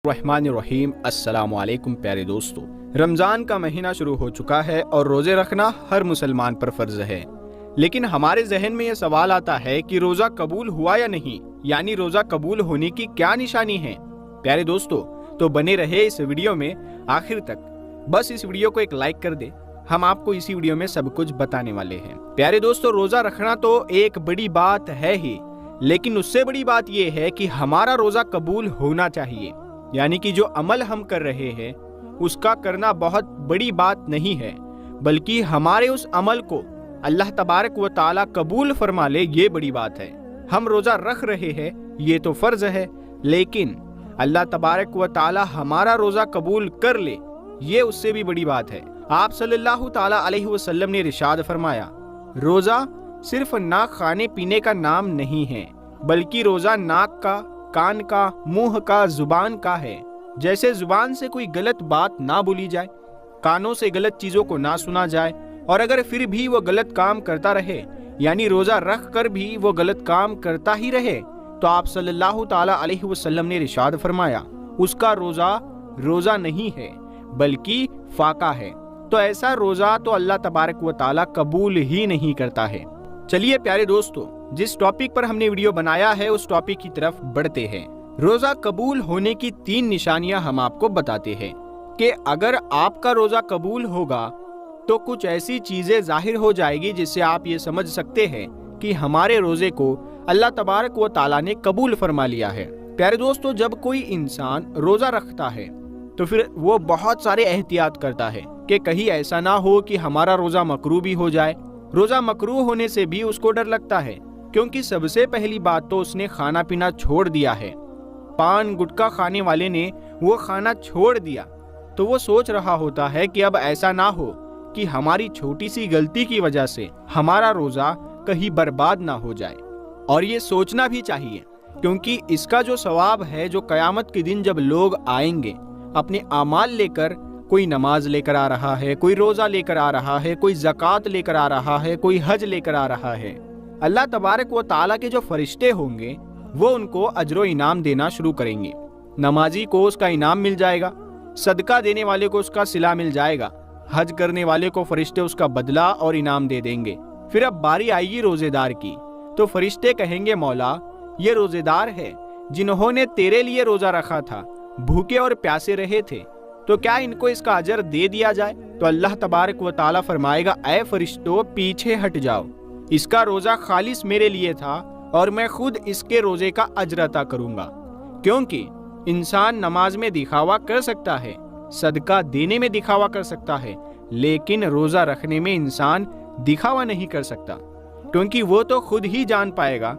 रहमानिर्रहीम। अस्सलाम वालेकुम प्यारे दोस्तों, रमज़ान का महीना शुरू हो चुका है और रोज़े रखना हर मुसलमान पर फ़र्ज़ है। लेकिन हमारे जहन में ये सवाल आता है कि रोज़ा कबूल हुआ या नहीं, यानी रोज़ा कबूल होने की क्या निशानी है। प्यारे दोस्तों, तो बने रहे इस वीडियो में आखिर तक। बस इस वीडियो को एक लाइक कर दे, हम आपको इसी वीडियो में सब कुछ बताने वाले हैं। प्यारे दोस्तों, रोज़ा रखना तो एक बड़ी बात है ही, लेकिन उससे बड़ी बात यह है कि हमारा रोज़ा कबूल होना चाहिए। यानी कि जो अमल हम कर रहे हैं उसका करना बहुत बड़ी बात नहीं है, बल्कि हमारे उस अमल को अल्लाह तबारक व ताला कबूल फरमा ले, ये बड़ी बात है। हम रोज़ा रख रहे हैं ये तो फ़र्ज़ है, लेकिन अल्लाह तबारक व ताला हमारा रोज़ा कबूल कर ले, ये उससे भी बड़ी बात है। आप सल्लल्लाहु ताला अलैहि वसल्लम ने इरशाद फरमाया, रोज़ा सिर्फ ना खाने पीने का नाम नहीं है, बल्कि रोज़ा नाक का, कान का, मुंह का, जुबान का है। जैसे जुबान से कोई गलत बात ना बोली जाए, कानों से गलत चीजों को ना सुना जाए, और अगर फिर भी वो गलत काम करता रहे, यानी रोजा रख कर भी वो गलत काम करता ही रहे, तो आप सल्लल्लाहु ताला अलैहि वसल्लम ने इरशाद फरमाया, उसका रोजा रोजा नहीं है बल्कि फाका है। तो ऐसा रोजा तो अल्लाह तबारक व ताला कबूल ही नहीं करता है। चलिए प्यारे दोस्तों, जिस टॉपिक पर हमने वीडियो बनाया है उस टॉपिक की तरफ बढ़ते हैं। रोजा कबूल होने की 3 निशानियां हम आपको बताते हैं कि अगर आपका रोजा कबूल होगा तो कुछ ऐसी चीजें जाहिर हो जाएगी जिससे आप ये समझ सकते हैं कि हमारे रोजे को अल्लाह तबारक व ताला ने कबूल फरमा लिया है। प्यारे दोस्तों, जब कोई इंसान रोजा रखता है तो फिर वो बहुत सारे एहतियात करता है कि कहीं ऐसा ना हो कि हमारा रोजा मकरूह भी हो जाए। रोजा मकरूह होने से भी उसको डर लगता है, क्योंकि सबसे पहली बात तो उसने खाना पीना छोड़ दिया है। पान गुटखा खाने वाले ने वो खाना छोड़ दिया, तो वो सोच रहा होता है कि अब ऐसा ना हो कि हमारी छोटी सी गलती की वजह से हमारा रोजा कहीं बर्बाद ना हो जाए। और ये सोचना भी चाहिए, क्योंकि इसका जो सवाब है, जो कयामत के दिन जब लोग आएंगे अपने आमाल लेकर, कोई नमाज लेकर आ रहा है, कोई रोजा लेकर आ रहा है, कोई ज़कात लेकर आ रहा है, कोई हज लेकर आ रहा है, अल्लाह तबारक व ताला के जो फरिश्ते होंगे वो उनको अजरो इनाम देना शुरू करेंगे। नमाजी को उसका इनाम मिल जाएगा, सदका देने वाले को उसका सिला मिल जाएगा, हज करने वाले को फरिश्ते उसका बदला और इनाम दे देंगे। फिर अब बारी आएगी रोजेदार की, तो फरिश्ते कहेंगे, मौला ये रोजेदार है जिन्होंने तेरे लिए रोजा रखा था, भूखे और प्यासे रहे थे, तो क्या इनको इसका अजर दे दिया जाए? तो अल्लाह तबारक व ताला फरमाएगा, ऐ फरिश्तों पीछे हट जाओ, इसका रोजा खालिस मेरे लिए था और मैं खुद इसके रोजे का अजर अता करूंगा। क्योंकि इंसान नमाज में दिखावा कर सकता है, सदका देने में दिखावा कर सकता है, लेकिन रोजा रखने में इंसान दिखावा नहीं कर सकता, क्योंकि वो तो खुद ही जान पाएगा।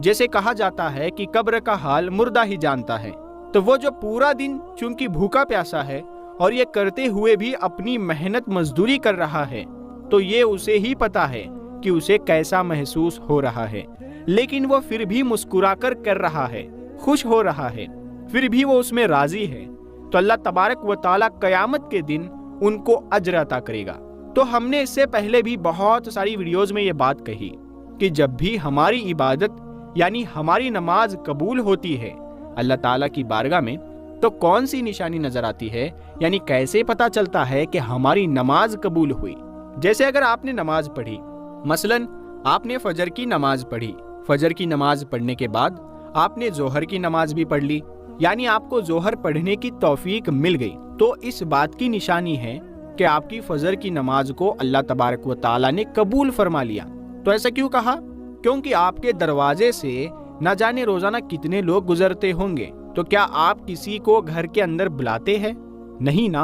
जैसे कहा जाता है कि कब्र का हाल मुर्दा ही जानता है, तो वो जो पूरा दिन चूंकि भूखा प्यासा है और ये करते हुए भी अपनी मेहनत मजदूरी कर रहा है, तो ये उसे ही पता है कि उसे कैसा महसूस हो रहा है, लेकिन वो फिर भी मुस्कुराकर कर रहा है, खुश हो रहा है, फिर भी वो उसमें राजी है। तो अल्लाह तबारक व ताला कयामत के दिन उनको अजर अता करेगा। तो हमने इससे पहले भी बहुत सारी वीडियोस में ये बात कही कि जब भी हमारी इबादत यानी हमारी नमाज कबूल होती है अल्लाह ताला की बारगाह में, तो कौन सी निशानी नजर आती है, यानी कैसे पता चलता है कि हमारी नमाज कबूल हुई। जैसे अगर आपने नमाज पढ़ी, मसलन आपने फजर की नमाज पढ़ी, फजर की नमाज पढ़ने के बाद आपने जोहर की नमाज भी पढ़ ली, यानी आपको जोहर पढ़ने की तौफीक मिल गई, तो इस बात की निशानी है कि आपकी फजर की नमाज को अल्लाह तबारक व ताला ने कबूल फरमा लिया। तो ऐसा क्यों कहा? क्योंकि आपके दरवाजे से न जाने रोजाना कितने लोग गुजरते होंगे, तो क्या आप किसी को घर के अंदर बुलाते हैं? नहीं ना।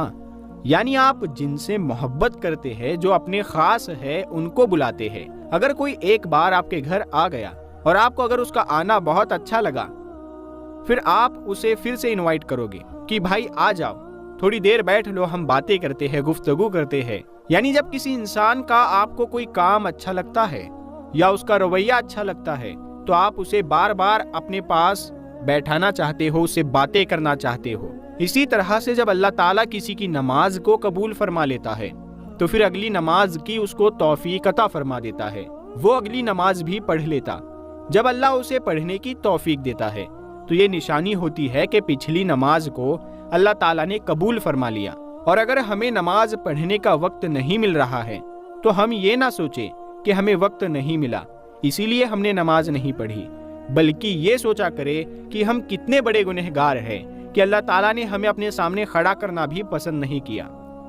यानी आप जिनसे मोहब्बत करते हैं, जो अपने खास है, उनको बुलाते हैं। अगर कोई एक बार आपके घर आ गया और आपको अगर उसका आना बहुत अच्छा लगा, फिर आप उसे फिर से इनवाइट करोगे कि भाई आ जाओ, थोड़ी देर बैठ लो, हम बातें करते हैं, गुफ्तगू करते हैं। यानी जब किसी इंसान का आपको कोई काम अच्छा लगता है या उसका रवैया अच्छा लगता है, तो आप उसे बार बार अपने पास बैठाना चाहते हो, उससे बातें करना चाहते हो। इसी तरह से जब अल्लाह ताला किसी की नमाज को कबूल फरमा लेता है, तो फिर अगली नमाज की उसको तौफीक अता फरमा देता है, वो अगली नमाज भी पढ़ लेता। जब अल्लाह उसे पढ़ने की तौफीक देता है, تو یہ نشانی ہوتی ہے کہ پچھلی نماز کو اللہ تعالیٰ نے قبول فرما لیا۔ اور اگر ہمیں نماز پڑھنے کا وقت نہیں مل رہا ہے تو ہم یہ نہ سوچیں کہ ہمیں وقت نہیں ملا اسی لیے ہم نے نماز نہیں پڑھی، بلکہ یہ سوچا کرے کہ ہم کتنے بڑے گنہگار ہیں کہ اللہ تعالیٰ نے ہمیں اپنے سامنے کھڑا کرنا بھی پسند نہیں کیا۔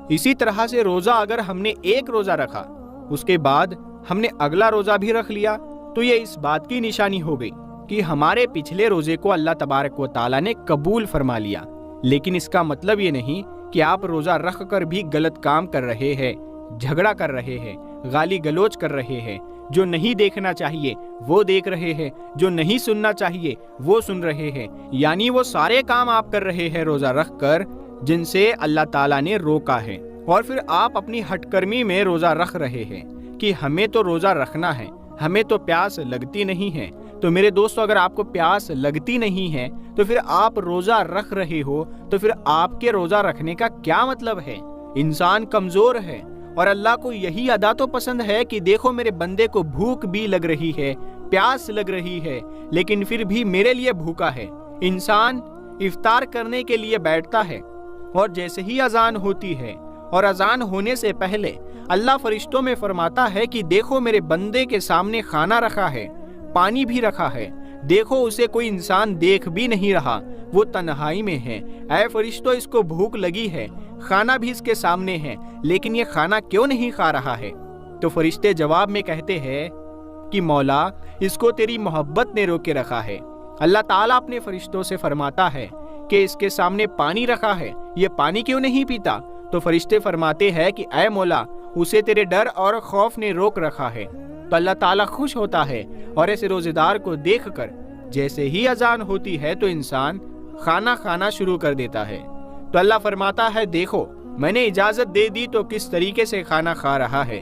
اسی طرح سے روزہ اگر ہم نے ایک روزہ رکھا اس کے بعد ہم نے اگلا روزہ بھی رکھ لیا تو یہ اس بات کی نشانی ہو گئی کہ ہمارے پچھلے روزے کو اللہ تبارک و تعالیٰ نے قبول فرما لیا۔ لیکن اس کا مطلب یہ نہیں کہ آپ روزہ رکھ کر بھی غلط کام کر رہے ہیں، جھگڑا کر رہے ہیں، گالی گلوچ کر رہے ہیں، جو نہیں دیکھنا چاہیے وہ دیکھ رہے ہیں، جو نہیں سننا چاہیے وہ سن رہے ہیں، یعنی وہ سارے کام آپ کر رہے ہیں روزہ رکھ کر جن سے اللہ تعالیٰ نے روکا ہے، اور پھر آپ اپنی ہٹ کرمی میں روزہ رکھ رہے ہیں کہ ہمیں تو روزہ رکھنا ہے، ہمیں تو پیاس لگتی نہیں ہے۔ تو میرے دوستو، اگر آپ کو پیاس لگتی نہیں ہے تو پھر آپ روزہ رکھ رہے ہو تو پھر آپ کے روزہ رکھنے کا کیا مطلب ہے؟ انسان کمزور ہے اور اللہ کو یہی ادا تو پسند ہے کہ دیکھو میرے بندے کو بھوک بھی لگ رہی ہے، پیاس لگ رہی ہے، لیکن پھر بھی میرے لیے بھوکا ہے۔ انسان افطار کرنے کے لیے بیٹھتا ہے اور جیسے ہی اذان ہوتی ہے اور اذان ہونے سے پہلے اللہ فرشتوں میں فرماتا ہے کہ دیکھو میرے بندے کے سامنے کھانا رکھا ہے، پانی بھی رکھا ہے، دیکھو اسے کوئی انسان دیکھ بھی نہیں رہا، وہ تنہائی میں ہے، اے فرشتوں اس کو بھوک لگی ہے، کھانا بھی اس کے سامنے ہے، لیکن یہ کھانا کیوں نہیں کھا رہا ہے؟ تو فرشتے جواب میں کہتے ہیں کہ مولا اس کو تیری محبت نے روکے رکھا ہے۔ اللہ تعالیٰ اپنے فرشتوں سے فرماتا ہے کہ اس کے سامنے پانی رکھا ہے، یہ پانی کیوں نہیں پیتا؟ تو فرشتے فرماتے ہیں کہ اے مولا اسے تیرے ڈر اور خوف نے روک رکھا ہے۔ تو اللہ تعالیٰ خوش ہوتا ہے اور ایسے روزے دار کو دیکھ کر جیسے ہی اذان ہوتی ہے تو انسان کھانا کھانا شروع کر دیتا ہے۔ تو اللہ فرماتا ہے دیکھو میں نے اجازت دے دی تو کس طریقے سے کھانا کھا رہا ہے۔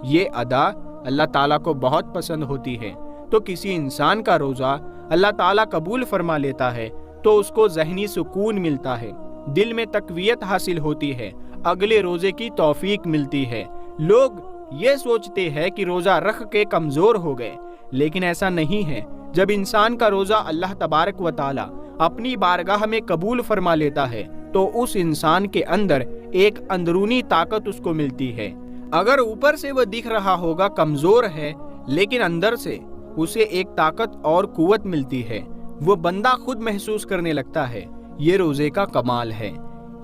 یہ ادا اللہ تعالیٰ کو بہت پسند ہوتی ہے۔ تو کسی انسان کا روزہ اللہ تعالیٰ قبول فرما لیتا ہے تو اس کو ذہنی سکون ملتا ہے، دل میں تقویت حاصل ہوتی ہے، اگلے روزے کی توفیق ملتی ہے۔ لوگ یہ سوچتے ہیں کہ روزہ رکھ کے کمزور ہو گئے، لیکن ایسا نہیں ہے۔ جب انسان کا روزہ اللہ تبارک و تعالیٰ اپنی بارگاہ میں قبول فرما لیتا ہے تو اس انسان کے اندر ایک اندرونی طاقت اس کو ملتی ہے۔ اگر اوپر سے وہ دکھ رہا ہوگا کمزور ہے، لیکن اندر سے اسے ایک طاقت اور قوت ملتی ہے، وہ بندہ خود محسوس کرنے لگتا ہے۔ یہ روزے کا کمال ہے،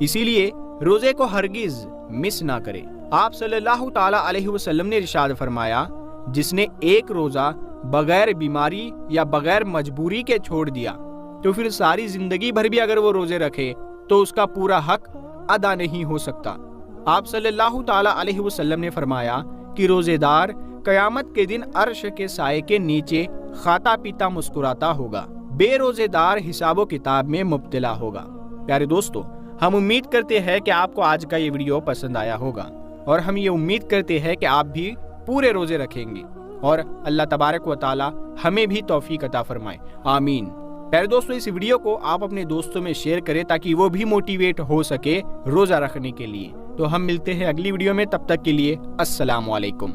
اسی لیے روزے کو ہرگز مس نہ کرے۔ آپ صلی اللہ تعالیٰ علیہ وسلم نے ارشاد فرمایا جس نے ایک روزہ بغیر بیماری یا بغیر مجبوری کے چھوڑ دیا تو پھر ساری زندگی بھر بھی اگر وہ روزے رکھے تو اس کا پورا حق ادا نہیں ہو سکتا۔ آپ صلی اللہ تعالیٰ علیہ وسلم نے فرمایا کہ روزے دار قیامت کے دن عرش کے سائے کے نیچے کھاتا پیتا مسکراتا ہوگا، بے روزے دار حساب و کتاب میں مبتلا ہوگا۔ پیارے دوستو، ہم امید کرتے ہیں کہ آپ کو آج کا یہ ویڈیو پسند آیا ہوگا، اور ہم یہ امید کرتے ہیں کہ آپ بھی پورے روزے رکھیں گے اور اللہ تبارک و تعالی ہمیں بھی توفیق عطا فرمائے، آمین۔ پیارے دوستو، اس ویڈیو کو آپ اپنے دوستوں میں شیئر کریں تاکہ وہ بھی موٹیویٹ ہو سکے روزہ رکھنے کے لیے۔ تو ہم ملتے ہیں اگلی ویڈیو میں، تب تک کے لیے السلام علیکم۔